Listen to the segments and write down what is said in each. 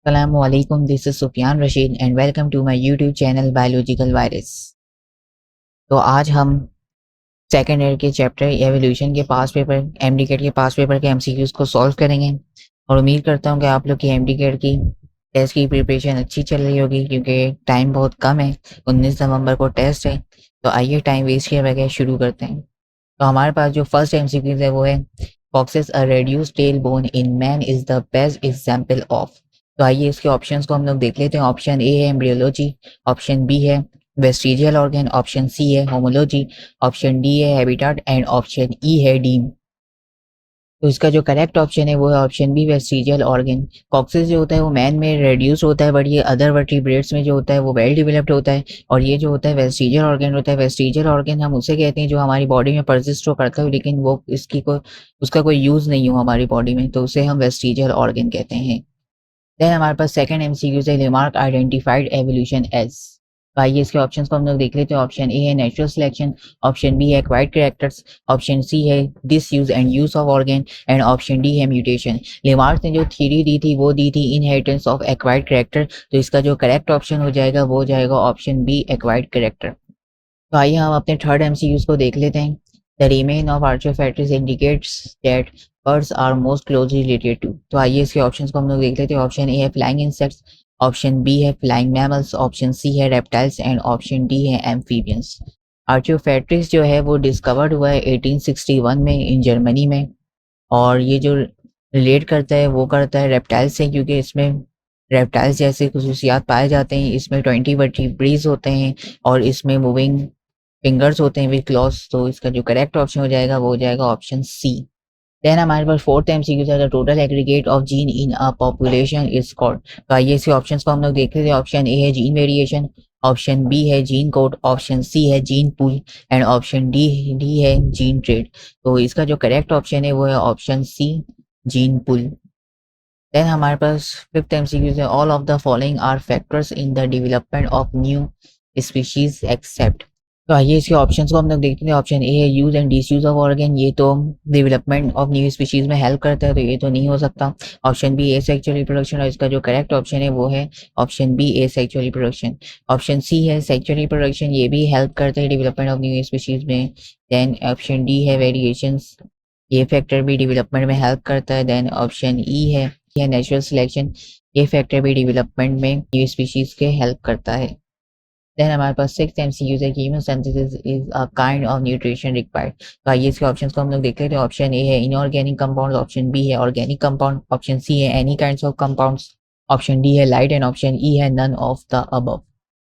Assalamualaikum, this is Sufyan Rashid and welcome to my YouTube channel Biological Virus। तो आज हम second year के chapter evolution के पास paper MDCAT के पास paper के एमसीक्यूज को सॉल्व करेंगे और उम्मीद करता हूँ कि आप लोग की एमडीकेट की टेस्ट की प्रिपरेशन अच्छी चल रही होगी क्योंकि टाइम बहुत कम है। 19 नवंबर को टेस्ट है, तो आइए टाइम वेस्ट किए बगैर शुरू करते हैं। तो हमारे पास जो फर्स्ट एमसीक्यूज है वो है foxes a reduce tail bone in man is the best example of. तो आइए इसके ऑप्शंस को हम लोग देख लेते हैं। ऑप्शन ए है एम्ब्रियोलॉजी, ऑप्शन बी है वेस्टिजियल ऑर्गन, ऑप्शन सी है होमोलॉजी, ऑप्शन डी है हैबिटाट एंड ऑप्शन ई है डीम। तो इसका जो करेक्ट ऑप्शन है वो है ऑप्शन बी वेस्टिजियल ऑर्गन। कॉक्सेस जो होता है वो मैन में रेड्यूस होता है, बट ये अदर वर्टिब्रेट्स में जो होता है वो वेल डेवलप्ड होता है। और ये जो होता है वेस्टिजियल ऑर्गन होता है। वेस्टिजियल ऑर्गन हम उसे कहते हैं जो हमारी बॉडी में परसिस्ट तो करता है लेकिन वो उसका कोई यूज़ नहीं हो हमारी बॉडी में, तो उसे हम वेस्टिजियल ऑर्गन कहते हैं। देन हमारे पास सेकंड एमसीक्यू है रिमार्क आइडेंटिफाइड एवोल्यूशन एज। तो आइए इसके ऑप्शंस को हम लोग देख लेते हैं। ऑप्शन ए है नेचुरल सिलेक्शन, ऑप्शन बी है एक्वायर्ड कैरेक्टर्स, ऑप्शन सी है disuse and use of organ and option D है म्यूटेशन। रिमार्क ने जो थ्योरी दी थी वो दी थी इनहेरिटेंस ऑफ एक्वायर्ड कैरेक्टर, तो इसका जो करेक्ट ऑप्शन हो जाएगा वो हो जाएगा ऑप्शन बी एक्वायर्ड कैरेक्टर। तो आइए हम अपने थर्ड एमसीक्यूज को देख लेते हैं। The remain of archaeopteryx indicates that birds are most closely related to. तो आइए इसके ऑप्शंस को हम लोग देख लेते हैं। ऑप्शन ए है फ्लाइंग इंसेक्ट्स, ऑप्शन बी है फ्लाइंग मैमल्स, ऑप्शन सी है रेप्टाइल्स एंड ऑप्शन डी है एम्फीबियंस। आर्चोफैक्टर्स जो है वो डिस्कवर्ड हुआ है 1861 में इन जर्मनी में, और ये जो रिलेट करता है वो करता है रेप्टाइल्स से, क्योंकि इसमें रेप्टाइल्स जैसे खसूसियात पाए जाते हैं। इसमें 20 वर्टिब्रेट्स होते हैं और इसमें मूविंग फिंगर्स होते हैं विद क्लॉज, तो इसका जो करेक्ट ऑप्शन हो जाएगा वो हो जाएगा ऑप्शन सी। देन हमारे पास फोर्थ एमसीक्यू है the total aggregate of gene in a population is called. तो आइए इसके ऑप्शंस को हम लोग देख लेते हैं। ऑप्शन ए है जीन वेरिएशन, ऑप्शन बी है जीन कोड, ऑप्शन सी है gene pool and option D है जीन ट्रेड। तो इसका जो करेक्ट ऑप्शन है वो है option C gene pool. Then हमारे पास फिफ्थ एमसीक्यू है all of the following are factors in the development of new species except. तो आइए इसके ऑप्शंस को हम लोग देखते हैं। ऑप्शन ए है use and disuse of organ, ये तो डेवलपमेंट ऑफ न्यू स्पीशीज में हेल्प करता है, तो ये तो नहीं हो सकता। Option B asexual reproduction, और इसका जो करेक्ट ऑप्शन है वो है option B asexual reproduction. Option C है सेक्सुअल रिप्रोडक्शन, ये भी हेल्प करता है डेवलपमेंट ऑफ न्यू स्पीशीज में। देन ऑप्शन डी है वेरिएशंस, ये फैक्टर भी डेवलपमेंट में हेल्प करता है। देन ऑप्शन ई है नेचुरल सिलेक्शन, ये फैक्टर भी डेवलपमेंट में न्यू स्पीशीज के हेल्प करता है। देन हमारे पास सिक्स एमसीक्यूज है chemosynthesis is a kind of nutrition required. तो आइए इसके ऑप्शंस को हम लोग देख लेते हैं। ऑप्शन ए है इनऑर्गेनिक कंपाउंड, ऑप्शन बी है ऑर्गेनिक कंपाउंड, ऑप्शन सी है any kinds of compounds, option D है लाइट एंड ऑप्शन ई है नन ऑफ द अबव।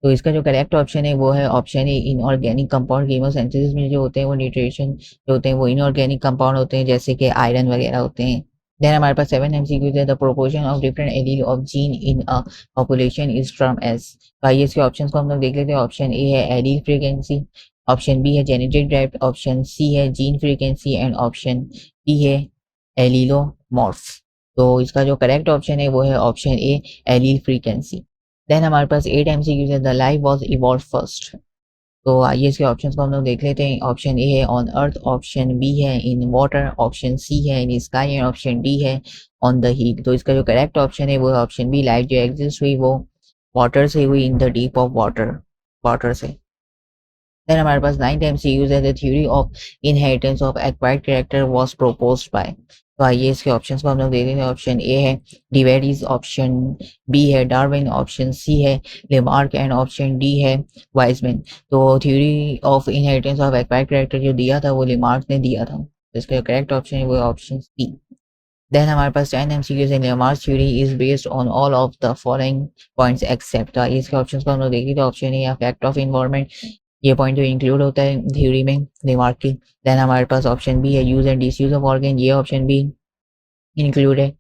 तो इसका जो करेक्ट ऑप्शन है वो है ऑप्शन ए इनऑर्गेनिक कंपाउंड। कीमोसिंथेसिस में जो होते हैं वो न्यूट्रिशन जो होते हैं वो इनऑर्गेनिक कंपाउंड होते हैं, जैसे कि आयरन वगैरह होते हैं। देन हमारे पास सेवन एमसीक्यूज है the proportion of different allele of gene in a population is term as. तो आइए इसके ऑप्शंस को हम लोग देख लेते हैं। ऑप्शन ए है एलील फ्रीक्वेंसी, ऑप्शन बी है जेनेटिक ड्राइव, ऑप्शन सी है gene frequency and option D है एलीलोमॉर्फ। तो इसका जो करेक्ट ऑप्शन है वो है option A allele frequency. Then हमारे पास एट एमसीक्यूज है the life was evolve first. तो आइए इसके ऑप्शंस को हम लोग देख लेते हैं। ऑप्शन ए है ऑन अर्थ, ऑप्शन बी है इन वाटर, ऑप्शन सी है in sky and option D है ऑन द हीट। तो इसका जो करेक्ट ऑप्शन है वो है ऑप्शन बी, लाइफ जो एग्जिस्ट हुई वो वाटर से हुई, in the deep of water से। देन हमारे पास नाइन्थ एमसीक्यूज है the theory of inheritance of acquired character was proposed by. तो आइए इसके ऑप्शंस को हम लोग देख लेते हैं। ऑप्शन ए है डिवेरिस, ऑप्शन बी है डार्विन, ऑप्शन सी है लेमार्क एंड ऑप्शन डी है वाइजमैन। तो theory of inheritance of acquired character जो दिया था वो लेमार्क ने दिया था, तो इसका करेक्ट ऑप्शन है वो ऑप्शन सी। देन हमारे पास 10 एमसीक्यूज है Lamarck theory is based on all of the following points except. तो आइए इसके ऑप्शंस को हम लोग देखिए। तो option A fact of environment, ये पॉइंट जो इंक्लूड होता है थ्योरी में लेमार्क की। देन हमारे पास ऑप्शन बी है use and disuse of organ, ये ऑप्शन बी इंक्लूड है,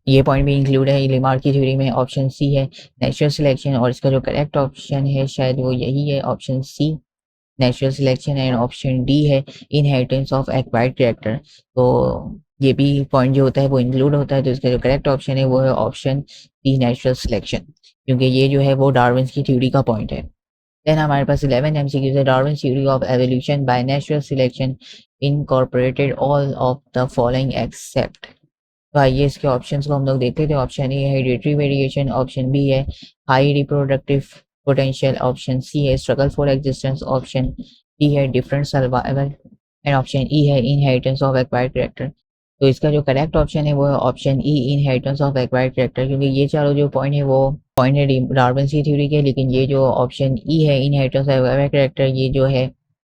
ये पॉइंट भी इंक्लूड है लेमार्क की थ्योरी में। ऑप्शन सी है नेचुरल सिलेक्शन, और इसका जो करेक्ट ऑप्शन है शायद वो यही है option C natural selection and option D है इनहेरिटेंस ऑफ एक्वायर्ड कैरेक्टर। तो ये भी पॉइंट जो होता है वो इंक्लूड होता है, तो इसका जो करेक्ट ऑप्शन है वो है ऑप्शन डी नेचुरल सिलेक्शन, क्योंकि ये जो है वो डार्विन की थ्योरी का पॉइंट है। देन हमारे पास 11 एमसीक्यूज है Darwin theory of evolution by natural selection incorporated all of the following except. तो आइए इसके ऑप्शंस को हम लोग देखते थे। ऑप्शन ए है हेरिडिटरी वेरिएशन, ऑप्शन बी है high reproductive potential, option C है struggle for existence, option D है different survival and option E है इनहेरिटेंस ऑफ एक्वायर्ड कैरेक्टर। तो इसका जो करेक्ट ऑप्शन है वो है option E inheritance of acquired character, क्योंकि ये चारों जो पॉइंट है वो पॉइंट है डार्विन की थ्योरी के, लेकिन ये जो ऑप्शन ई है इनहेरिटेंस ऑफ एक्वायर्ड कैरेक्टर ये जो है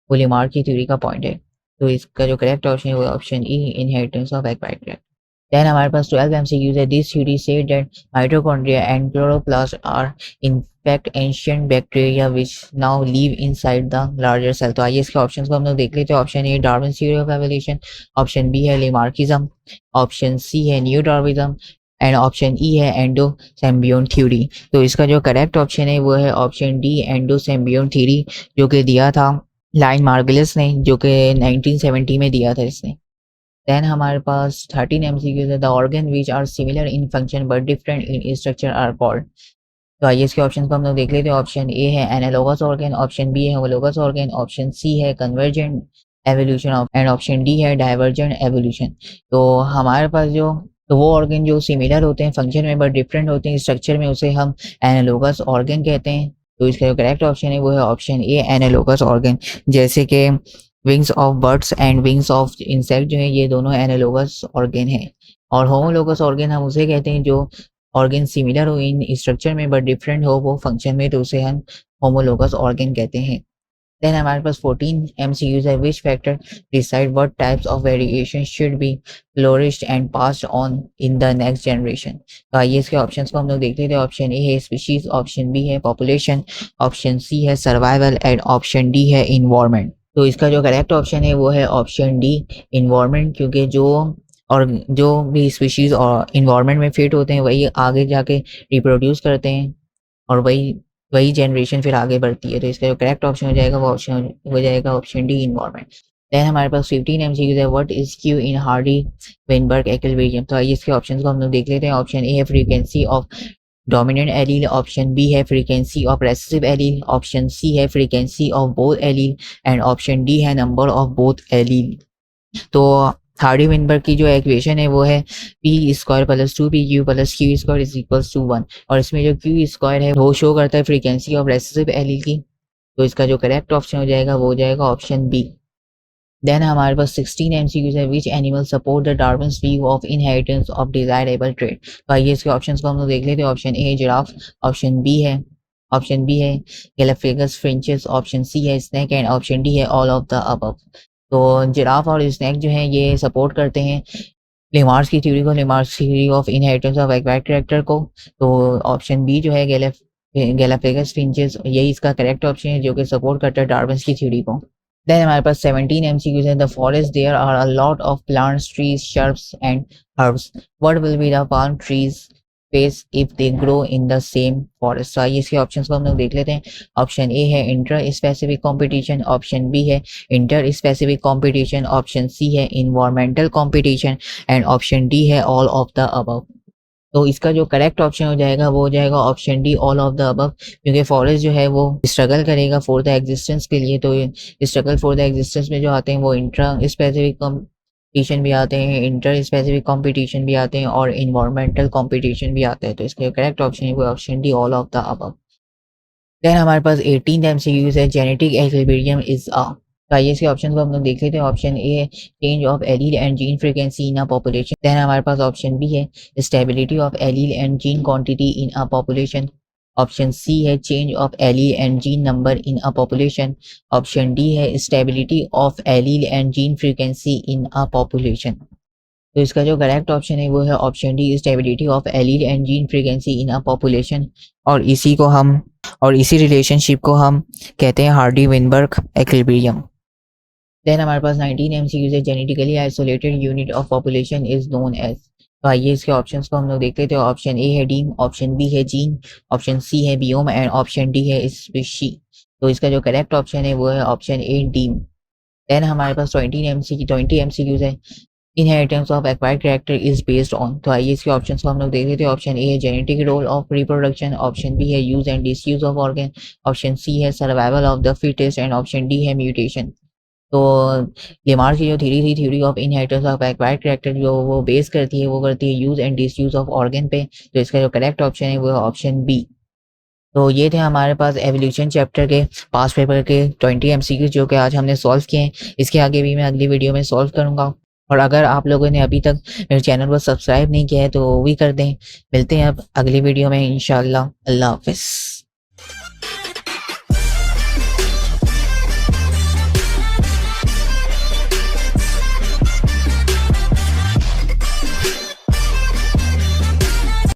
वो लेमार्क की थ्योरी का पॉइंट है। तो इसका जो करेक्ट ऑप्शन है वो option E inheritance of acquired character. Then हमारे पास 12 MCQs है। This theory said that mitochondria and chloroplasts are in fact ancient bacteria which now live inside the larger cell। तो आइए इसके ऑप्शंस को हम लोग देख लेते हैं। Option A Darwin theory of evolution, option B है लेमार्किज्म, ऑप्शन सी है new Darwinism and option E है एंडो सिम्बियोन थ्योरी। तो इसका जो करेक्ट ऑप्शन है वो है ऑप्शन डी एंडो सिम्बियोन थ्योरी, जो कि दिया था लाइन मार्गलिस ने, जो कि 1970 में दिया था इसने। देन हमारे पास 13 MCQs है। The organ which are similar in function but different in structure are called. तो आइए इसके ऑप्शन को हम लोग देख लेते हैं। ऑप्शन ए है एनालोगस ऑर्गन, ऑप्शन बी है होमोलोगस ऑर्गन, ऑप्शन सी है convergent evolution and option D है डाइवर्जेंट एवोल्यूशन। तो हमारे पास जो तो वो ऑर्गन जो सिमिलर होते हैं फंक्शन में बट डिफरेंट होते हैं स्ट्रक्चर में, उसे हम एनालोगस ऑर्गन कहते हैं। तो इसका जो करेक्ट ऑप्शन है वो है ऑप्शन ए एनालोगस ऑर्गन। जैसे कि wings of birds and wings of insect जो है ये दोनों एनालोगस ऑर्गन है। और होमोलोगस ऑर्गन हम उसे कहते हैं जो ऑर्गन सिमिलर हो इन स्ट्रक्चर में बट डिफरेंट हो वो फंक्शन में, तो उसे हम होमोलोगस ऑर्गन कहते हैं। देन हमारे पास 14 MCQs है। Which factor decide what types of variation should be flourished and passed on in the next generation. तो आइए इसके ऑप्शंस को हम लोग देखते थे। ऑप्शन ए है स्पीशीज, ऑप्शन बी है पॉपुलेशन, ऑप्शन सी है सर्वाइवल एंड ऑप्शन डी है इन्वायरमेंट। तो इसका जो करेक्ट ऑप्शन है वो है ऑप्शन डी इन्वायरमेंट, क्योंकि जो भी स्पीशीज और इन्वायरमेंट में फिट होते हैं वही आगे जाके रिप्रोड्यूस करते हैं और वही जनरेशन फिर आगे बढ़ती है। तो इसका जो करेक्ट ऑप्शन हो जाएगा वो ऑप्शन हो जाएगा ऑप्शन डी इन्वायरमेंट। देन हमारे पास 15 MCQs है। What is Q in Hardy Weinberg equilibrium. तो आइए इसके ऑप्शंस को हम लोग देख लेते हैं। ऑप्शन ए है frequency of dominant allele, option B है frequency of recessive allele, option C है frequency of both allele and option D है नंबर ऑफ बोथ एलील। तो हार्डी विनबर्ग की जो इक्वेशन है वो है P square plus 2PQ plus Q square is equals to 1, और इसमें जो क्यू स्क्वायर है वो शो करता है फ्रीक्वेंसी ऑफ रेसेसिव एलील की। तो इसका जो करेक्ट ऑप्शन हो जाएगा वो हो जाएगा ऑप्शन बी। देन हमारे पास 16 MCQs है। Which animal support the Darwin's view of inheritance of desirable trait. तो आइए इसके ऑप्शंस को हम लोग देख लेते हैं। Option A giraffe, option B है गैलापेगोस फ्रिंचेस, ऑप्शन सी है स्नेक एंड ऑप्शन डी है ऑल ऑफ द अबव। तो जिराफ और स्नेक जो है ये सपोर्ट करते हैं लेमार्क की थ्योरी को, Lamarck theory of inheritance of acquired character को। तो ऑप्शन बी जो है गैलापेगोस फ्रिंचेस यही इसका करेक्ट ऑप्शन है जो कि सपोर्ट करता है डार्विन की थ्योरी को। देन हमारे पास 17 MCQs है। The forest there are a lot of plants, trees, shrubs and herbs. What will be the palm trees face if they grow in the same forest. तो आइए इसके ऑप्शंस को हम लोग देख लेते हैं। ऑप्शन ए है inter specific competition, option B है inter specific competition, option C है environmental competition and option D है ऑल ऑफ द अबव। तो इसका जो करेक्ट ऑप्शन हो जाएगा वो हो जाएगा option D all of the above, क्योंकि फॉरेस्ट जो है वो स्ट्रगल करेगा फॉर द एग्जिस्टेंस के लिए। तो स्ट्रगल फॉर द एग्जिस्टेंस में जो आते हैं वो इंट्रा स्पेसिफिक कॉम्पिटिशन भी आते हैं, इंटर स्पेसिफिक कॉम्पिटिशन भी आते हैं और इन्वायरमेंटल कॉम्पिटिशन भी आते हैं। तो इसका करेक्ट ऑप्शन है वो option D all of the above. Then हमारे पास 18 MCQs है। Genetic equilibrium is a. तो आइए इसके ऑप्शन को हम लोग देख लेते हैं। ऑप्शन ए है change of allele and gene frequency in a population. Then हमारे पास ऑप्शन बी है stability of allele and gene quantity in a population, option C है change of allele and gene number in a population, option D है stability of allele and gene frequency in a population. तो इसका जो correct option है वो है option D stability of allele and gene frequency in a population, और इसी relationship को हम कहते हैं हार्डी विनबर्ग इक्विलिब्रियम। देन हमारे पास 19 MCQs है। Genetically isolated unit of population is known as. तो आइए इसके ऑप्शंस को हम लोग देखते थे। ऑप्शन ए है डीम, ऑप्शन बी है जीन, ऑप्शन सी है बियोम एंड ऑप्शन डी है स्पीशी। तो इसका जो करेक्ट ऑप्शन है वो है ऑप्शन ए डीम। देन हमारे पास 20 MCQs है। Inheritance of acquired character is based on. तो आइए इसके ऑप्शंस को हम लोग देख लेते हैं। ऑप्शन ए है genetic role of reproduction, option B है use and disuse of organ, option C है survival of the fittest and option D है म्यूटेशन। तो लेमार्क की जो थ्योरी थी, theory of inheritance of acquired character, जो वो बेस करती है, वो करती है use and disuse of organ पे। तो इसका जो करेक्ट ऑप्शन है वो है ऑप्शन बी। तो ये थे हमारे पास एवोल्यूशन चैप्टर के पास्ट पेपर के 20 MCQ जो कि आज हमने सॉल्व किए हैं। इसके आगे भी मैं अगली वीडियो में सॉल्व करूँगा। और अगर आप लोगों ने अभी तक मेरे चैनल को सब्सक्राइब नहीं किया है तो वो भी कर दें। मिलते हैं अब अगली वीडियो में इंशाल्लाह। अल्लाह हाफ़िज़।